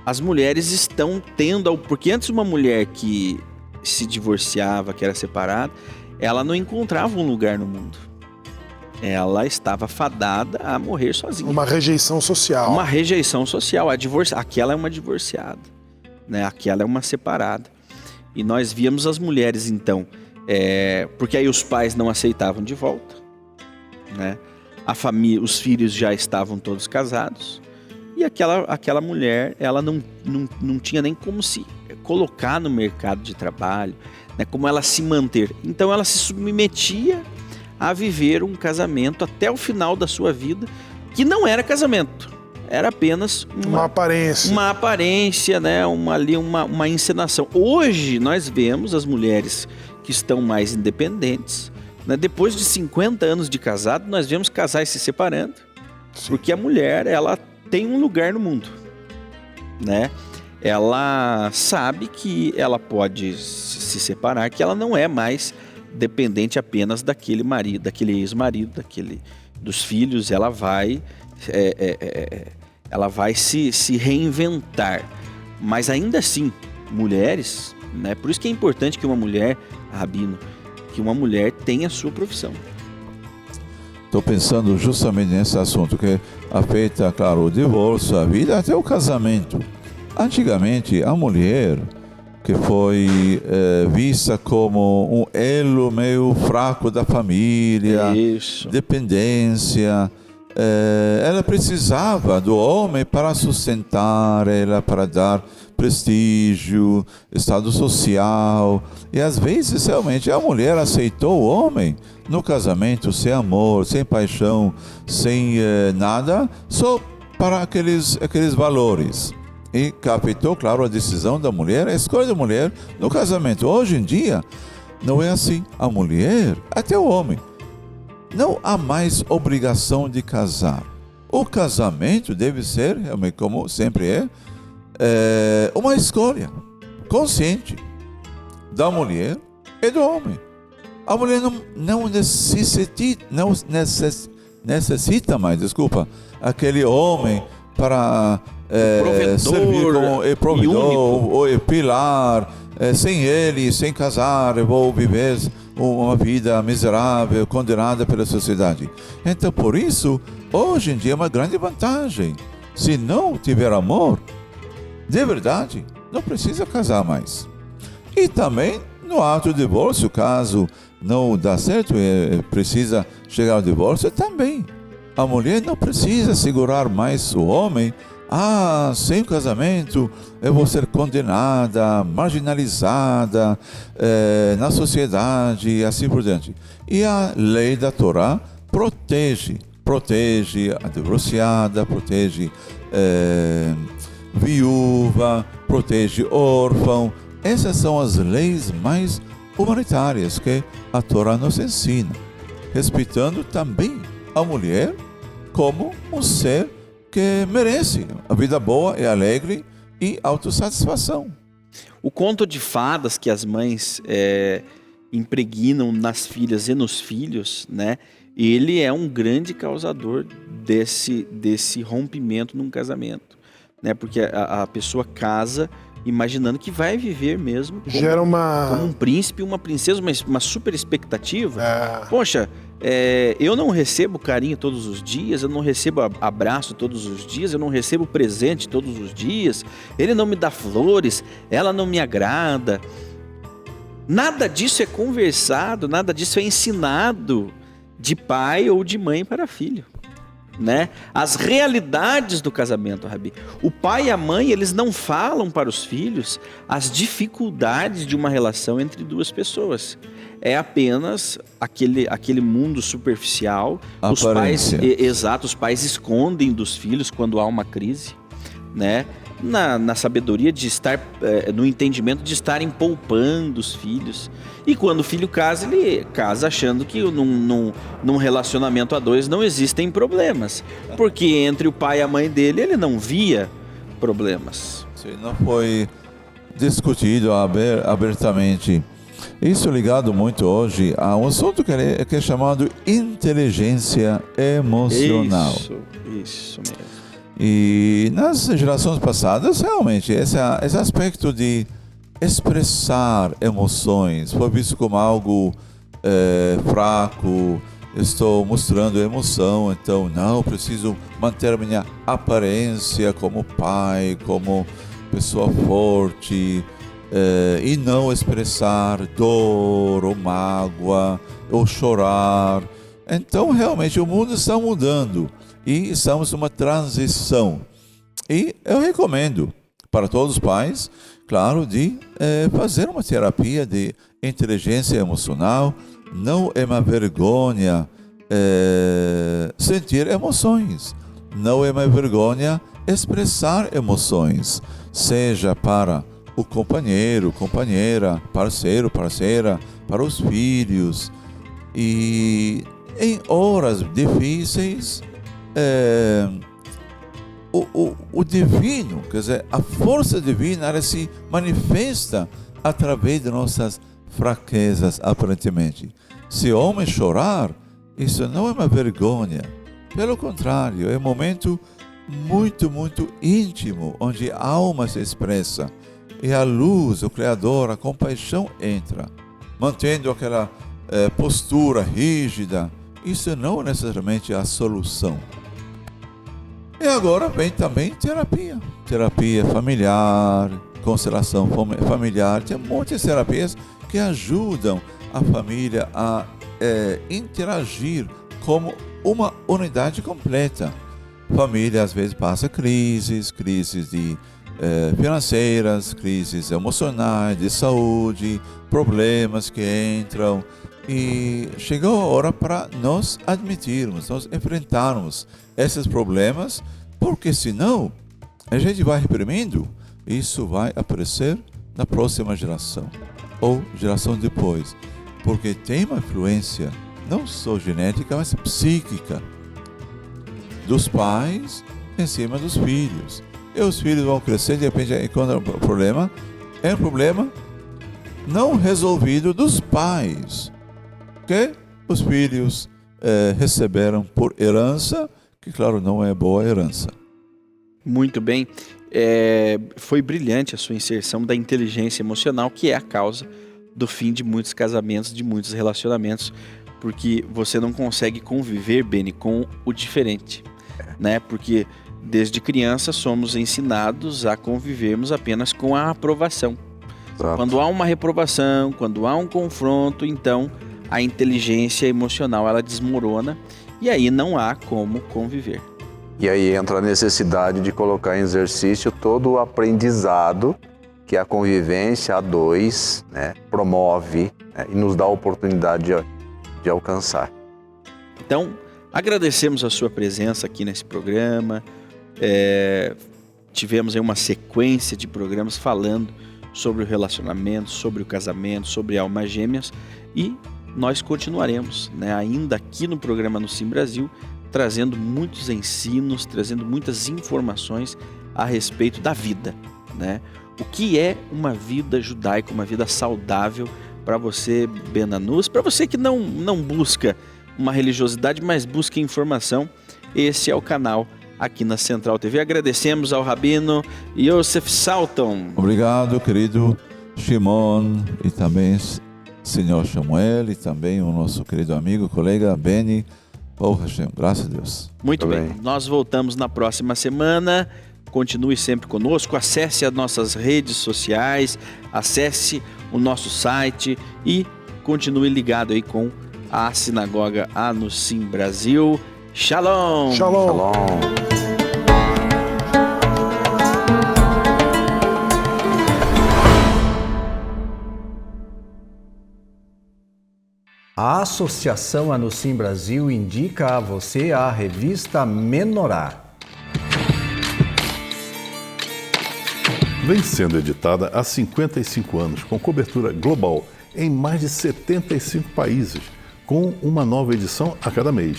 estão tendo... Porque antes uma mulher que se divorciava, que era separada, ela não encontrava um lugar no mundo. Ela estava fadada a morrer sozinha. Uma rejeição social. Uma rejeição social. Aquela é uma divorciada, né? Aquela é uma separada. E nós víamos as mulheres, então, porque aí os pais não aceitavam de volta, né? A família, os filhos já estavam todos casados. E aquela mulher, ela não tinha nem como se colocar no mercado de trabalho, né? Como ela se manter. Então ela se submetia a viver um casamento até o final da sua vida, que não era casamento, era apenas uma aparência. Uma aparência, né? Uma encenação. Hoje nós vemos as mulheres que estão mais independentes, né? Depois de 50 anos de casado, nós vemos casais se separando. Sim. Porque a mulher, ela tem um lugar no mundo, né? Ela sabe que ela pode se separar, que ela não é mais dependente apenas daquele marido, daquele ex-marido, dos filhos. Ela vai se reinventar. Mas ainda assim, mulheres, né? Por isso que é importante que uma mulher, Rabino, que uma mulher tenha a sua profissão. Estou pensando justamente nesse assunto que afeta, claro, o divórcio, a vida, até o casamento. Antigamente, a mulher, que foi vista como um elo meio fraco da família, dependência, ela precisava do homem para sustentar ela, para dar prestígio, estado social. E às vezes realmente a mulher aceitou o homem no casamento sem amor, sem paixão, sem nada, só para aqueles valores. E captou, claro, a decisão da mulher, a escolha da mulher no casamento. Hoje em dia não é assim. A mulher, até o homem, não há mais obrigação de casar. o casamento deve ser, realmente, como sempre uma escolha consciente da mulher e do homem. A mulher não necessita mais, aquele homem para servir como provedor ou pilar. Sem ele, sem casar, eu vou viver uma vida miserável, condenada pela sociedade. Então, por isso, hoje em dia é uma grande vantagem. Se não tiver amor, de verdade, não precisa casar mais. E também, no ato do divórcio, caso não dá certo e precisa chegar ao divórcio, também. A mulher não precisa segurar mais o homem. Sem o casamento eu vou ser condenada, marginalizada na sociedade e assim por diante. E a lei da Torá protege a divorciada, protege viúva, protege órfão. Essas são as leis mais humanitárias que a Torá nos ensina, respeitando também a mulher como um ser que merece a vida boa e alegre e autossatisfação. O conto de fadas que as mães impregnam nas filhas e nos filhos, né? Ele é um grande causador desse rompimento num casamento, né? Porque a pessoa casa imaginando que vai viver mesmo como um príncipe, uma princesa, uma super expectativa. Poxa, eu não recebo carinho todos os dias, eu não recebo abraço todos os dias, eu não recebo presente todos os dias, ele não me dá flores, ela não me agrada. Nada disso é conversado, nada disso é ensinado de pai ou de mãe para filho, né? As realidades do casamento, Rabi. O pai e a mãe, eles não falam para os filhos as dificuldades de uma relação entre duas pessoas. É apenas aquele mundo superficial. Os pais escondem dos filhos quando há uma crise, né? Na sabedoria de estar, no entendimento de estarem poupando os filhos. E quando o filho casa, ele casa achando que num relacionamento a dois não existem problemas. Porque entre o pai e a mãe dele, ele não via problemas. Sim, não foi discutido abertamente. Isso ligado muito hoje a um assunto que é chamado inteligência emocional. Isso mesmo. E nas gerações passadas, realmente, esse aspecto de expressar emoções foi visto como algo fraco. Estou mostrando emoção, então não, preciso manter a minha aparência como pai, como pessoa forte, e não expressar dor ou mágoa ou chorar. Então, realmente, o mundo está mudando. E estamos numa transição. E eu recomendo para todos os pais, claro, de fazer uma terapia de inteligência emocional. Não é uma vergonha sentir emoções. Não é uma vergonha expressar emoções. Seja para o companheiro, companheira, parceiro, parceira, para os filhos. E em horas difíceis, o divino, quer dizer, a força divina, ela se manifesta através de nossas fraquezas, aparentemente. Se o homem chorar, isso não é uma vergonha. Pelo contrário, é um momento muito, muito íntimo, onde a alma se expressa e a luz, o Criador, a compaixão entra, mantendo aquela postura rígida. Isso não é necessariamente a solução. E agora vem também terapia familiar, constelação familiar. Tem muitas terapias que ajudam a família a interagir como uma unidade completa. Família às vezes passa crises financeiras, crises emocionais, de saúde, problemas que entram. E chegou a hora para nós admitirmos, nós enfrentarmos esses problemas, porque senão a gente vai reprimindo, e isso vai aparecer na próxima geração, ou geração depois, porque tem uma influência não só genética, mas psíquica. dos pais em cima dos filhos. E os filhos vão crescer, de repente encontram o problema. É um problema não resolvido dos pais, que os filhos receberam por herança, que claro, não é boa herança. Muito bem. Foi brilhante a sua inserção da inteligência emocional, que é a causa do fim de muitos casamentos, de muitos relacionamentos, porque você não consegue conviver, Beni, com o diferente, né? Porque desde criança somos ensinados a convivermos apenas com a aprovação. Exato. Quando há uma reprovação, quando há um confronto, então a inteligência emocional ela desmorona e aí não há como conviver. E aí entra a necessidade de colocar em exercício todo o aprendizado que a convivência a dois, né, promove, né, e nos dá a oportunidade de alcançar. Então, agradecemos a sua presença aqui nesse programa. Tivemos aí uma sequência de programas falando sobre o relacionamento, sobre o casamento, sobre almas gêmeas, e nós continuaremos, né, ainda aqui no programa No Sim Brasil, trazendo muitos ensinos, trazendo muitas informações a respeito da vida, né? O que é uma vida judaica, uma vida saudável para você, Benanus, para você que não busca uma religiosidade, mas busca informação. Esse é o canal aqui na Central TV. Agradecemos ao Rabino Yosef Salton. Obrigado, querido Shimon, e também senhor Samuel, e também o nosso querido amigo, colega Beni. Oh, Hashem, graças a Deus. Muito bem. Nós voltamos na próxima semana. Continue sempre conosco. Acesse as nossas redes sociais, acesse o nosso site e continue ligado aí com a Sinagoga Anusim Brasil. Shalom! Shalom! Shalom! A Associação Anusim Brasil indica a você a revista Menorá. Vem sendo editada há 55 anos, com cobertura global em mais de 75 países, com uma nova edição a cada mês.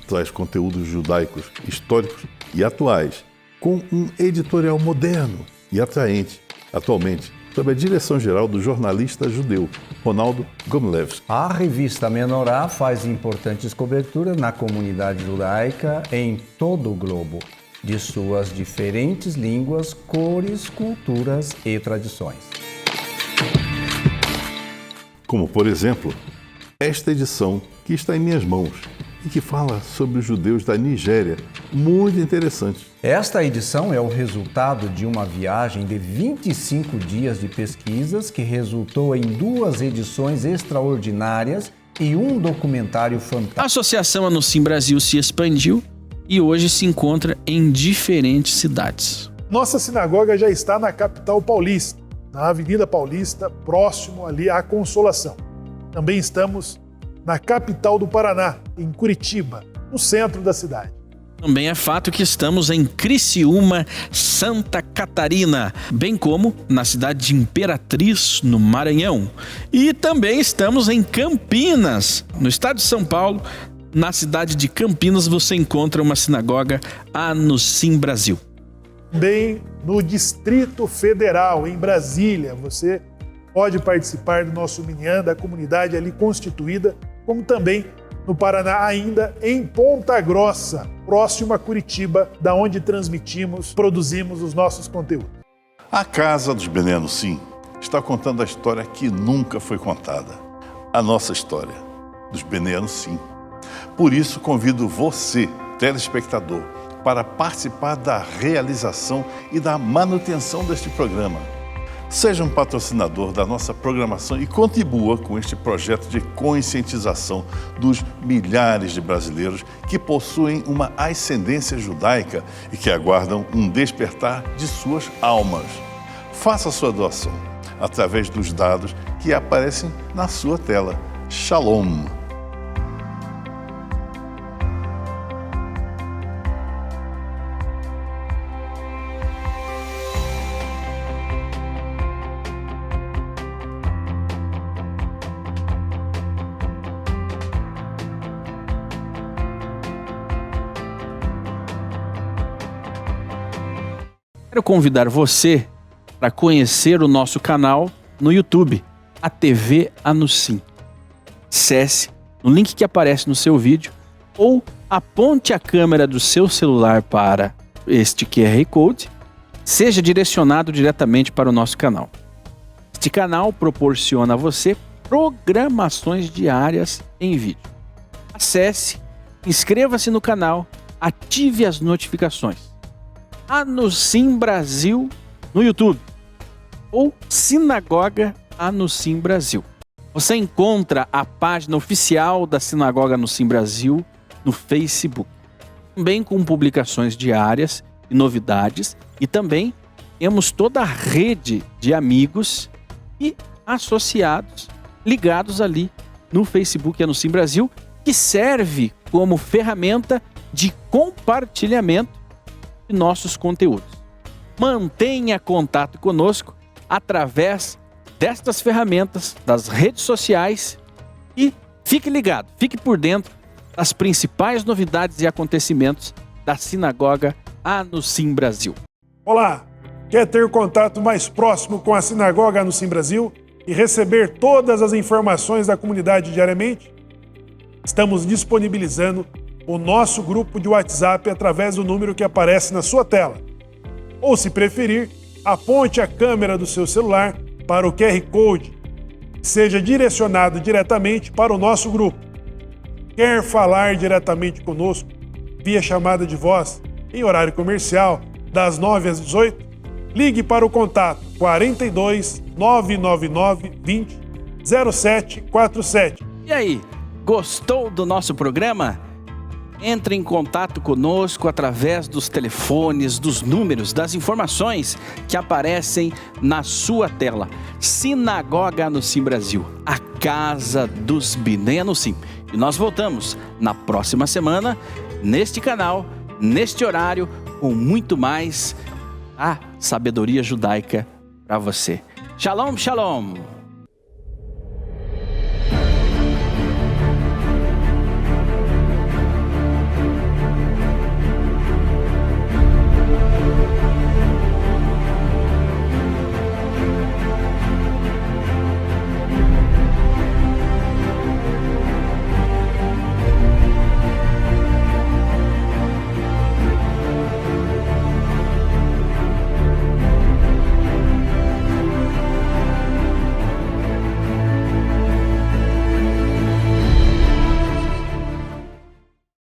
Traz conteúdos judaicos, históricos e atuais, com um editorial moderno e atraente, atualmente sob a direção-geral do jornalista judeu Ronaldo Gomlevski. A revista Menorá faz importantes coberturas na comunidade judaica em todo o globo, de suas diferentes línguas, cores, culturas e tradições. Como, por exemplo, esta edição que está em minhas mãos e que fala sobre os judeus da Nigéria, muito interessante. Esta edição é o resultado de uma viagem de 25 dias de pesquisas que resultou em 2 edições extraordinárias e um documentário fantástico. A Associação Anusim Brasil se expandiu e hoje se encontra em diferentes cidades. Nossa sinagoga já está na capital paulista, na Avenida Paulista, próximo ali à Consolação. Também estamos na capital do Paraná, em Curitiba, no centro da cidade. Também é fato que estamos em Criciúma, Santa Catarina, bem como na cidade de Imperatriz, no Maranhão. E também estamos em Campinas, no estado de São Paulo. Na cidade de Campinas você encontra uma sinagoga Anusim Brasil. Também no Distrito Federal, em Brasília, você pode participar do nosso Minyan, da comunidade ali constituída, como também no Paraná, ainda em Ponta Grossa, próximo a Curitiba, da onde produzimos os nossos conteúdos. A Casa dos Benê Sim está contando a história que nunca foi contada. A nossa história, dos Benê Sim. Por isso, convido você, telespectador, para participar da realização e da manutenção deste programa. Seja um patrocinador da nossa programação e contribua com este projeto de conscientização dos milhares de brasileiros que possuem uma ascendência judaica e que aguardam um despertar de suas almas. Faça sua doação através dos dados que aparecem na sua tela. Shalom! Quero convidar você para conhecer o nosso canal no YouTube, a TV Anusim. Acesse no link que aparece no seu vídeo ou aponte a câmera do seu celular para este QR Code, seja direcionado diretamente para o nosso canal. Este canal proporciona a você programações diárias em vídeo. Acesse, inscreva-se no canal, ative as notificações. Anusim Brasil no YouTube ou Sinagoga Anusim Brasil. Você encontra a página oficial da Sinagoga Anusim Brasil no Facebook, também com publicações diárias e novidades, e também temos toda a rede de amigos e associados ligados ali no Facebook Anusim Brasil, que serve como ferramenta de compartilhamento de nossos conteúdos. Mantenha contato conosco através destas ferramentas, das redes sociais, e fique ligado, fique por dentro das principais novidades e acontecimentos da Sinagoga Anusim Brasil. Olá, quer ter contato mais próximo com a Sinagoga Anusim Brasil e receber todas as informações da comunidade diariamente? Estamos disponibilizando o nosso grupo de WhatsApp através do número que aparece na sua tela. Ou, se preferir, aponte a câmera do seu celular para o QR Code, seja direcionado diretamente para o nosso grupo. Quer falar diretamente conosco via chamada de voz em horário comercial, das 9 às 18? Ligue para o contato 42 999 20 0747. E aí, gostou do nosso programa? Entre em contato conosco através dos telefones, dos números, das informações que aparecem na sua tela. Sinagoga Anusim Brasil, a casa dos Bnei Anusim. E nós voltamos na próxima semana, neste canal, neste horário, com muito mais a sabedoria judaica para você. Shalom, shalom!